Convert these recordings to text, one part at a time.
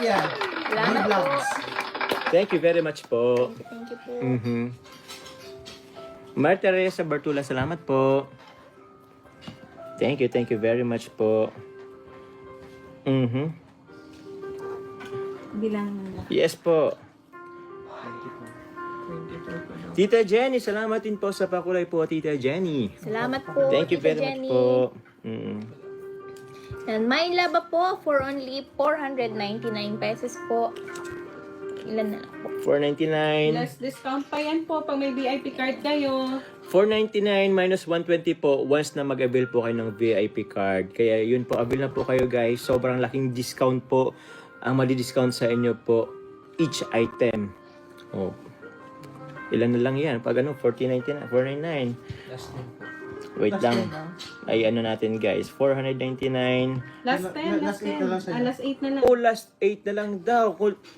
Maria. Salamat po. Vlogs. Thank you very much po. Thank you po. Mar Teresa Bartula, salamat po. Thank you very much po. Bilang Yes po. Tita Jenny, salamat din po sa pakulay po, Tita Jenny. salamat po. Thank you Tita very Jenny. much po. And may laba po for only 499 pesos po. Ilan na lang po. 499. Less discount pa yan po pag may VIP card kayo. 499 minus 120 po once na mag-avail po kayo ng VIP card. Kaya yun po, avail na po kayo guys. Sobrang laking discount po ang madi-discount sa inyo po each item. Oh. Ilan na lang yan? Pag ano, 499, 499. Wait lang. Ay ano natin guys, 499. Last 10, last 10. Last 8 na lang. Oh, last 8 na lang daw.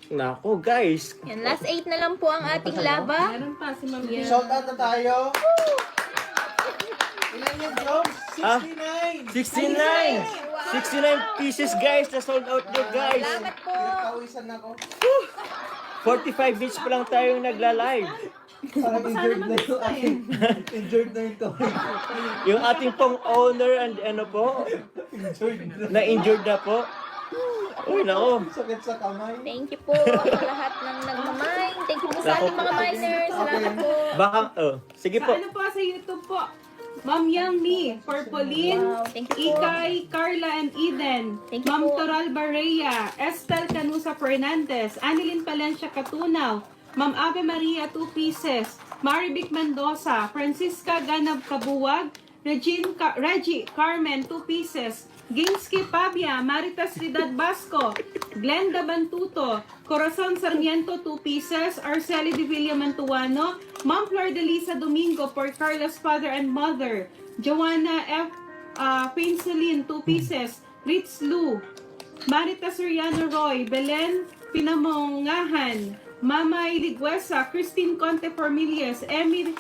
Nako guys. Yan, last 8 na lang po ang ating laba. Meron pa si Ma'am Yeah. Shout out na tayo. Ilan yan, Job? 69. 69 pieces guys na sold out nyo guys. Salamat po. Pinagpawisan ako. 45 minutes pa lang tayong nagla-live. Parang injured na yung aking. Injured na yung toy. Yung ating pong owner and ano po, na-injured na po. Uy, nako. Sakit sa kamay. Thank you po sa lahat ng nag-mine. Thank you po sa ating mga miners. Salamat po. Baka, sige Sa po. ano po sa YouTube po? Ma'am Yummy, Porpoline, Wow, thank you po. Ikay, Carla and Eden, Thank you Ma'am po. Toral Barea, Estel Canusa Fernandez, Annalyn Palencia Catunaw, Ma'am Ave Maria 2 pieces, Marivic Mendoza, Francisca Ganab Kabuwag, Reggie Carmen 2 pieces, Ginsky Pabia, Maritas Ridad Basco, Glenda Bantuto, Corazon Sarmiento 2 pieces, Arceli de Villa Mantuano, Ma'am Flor de Lisa Domingo for Carla's father and mother, Joanna F. Pincelin 2 pieces, Ritz Lu, Marita Soriano Roy, Belen Pinamongahan, Mama Iligwesa, Christine Conte Formilias, Emmy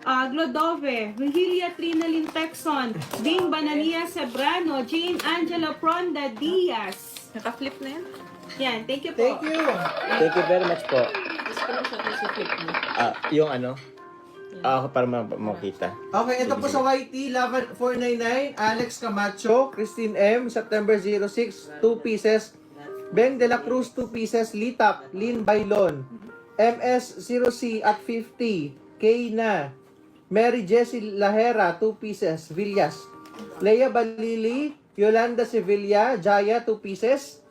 Glodove, Virgilia Trinalyn Texon, Ding Banania Sebrano, Jane Angela Pronda Diaz. Naka-flip na yan. Yan, thank you po. Thank you. Thank you very much po. Yung ano? Para makita. Okay, ito po sa YT, Laban 499, Alex Camacho, Christine M, September 06, 2 pieces, Beng de la Cruz, 2 pieces, Litap, Lynn Bailon, MS0C at 50, Kayna, Mary Jessie Lahera, 2 pieces, Villas, Leia Balili, Yolanda Sevilla, Jaya, 2 pieces,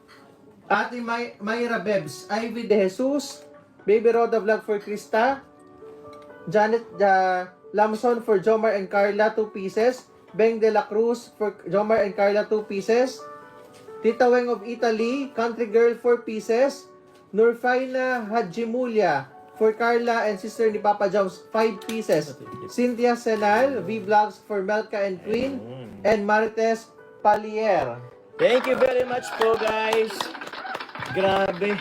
Ate Mayra Bebs, Ivy De Jesus, Baby Roda Vlog for Krista, Janet Lamson for Jomar and Carla, 2 pieces. Beng de la Cruz for Jomar and Carla, 2 pieces. Tita Weng of Italy, Country Girl, 4 pieces. Nurfaina Hajimulia for Carla and sister ni Papa Joms, 5 pieces. Cynthia Senal, V-Vlogs for Melka and Queen. And Marites Palier. Thank you very much po guys. Grabe.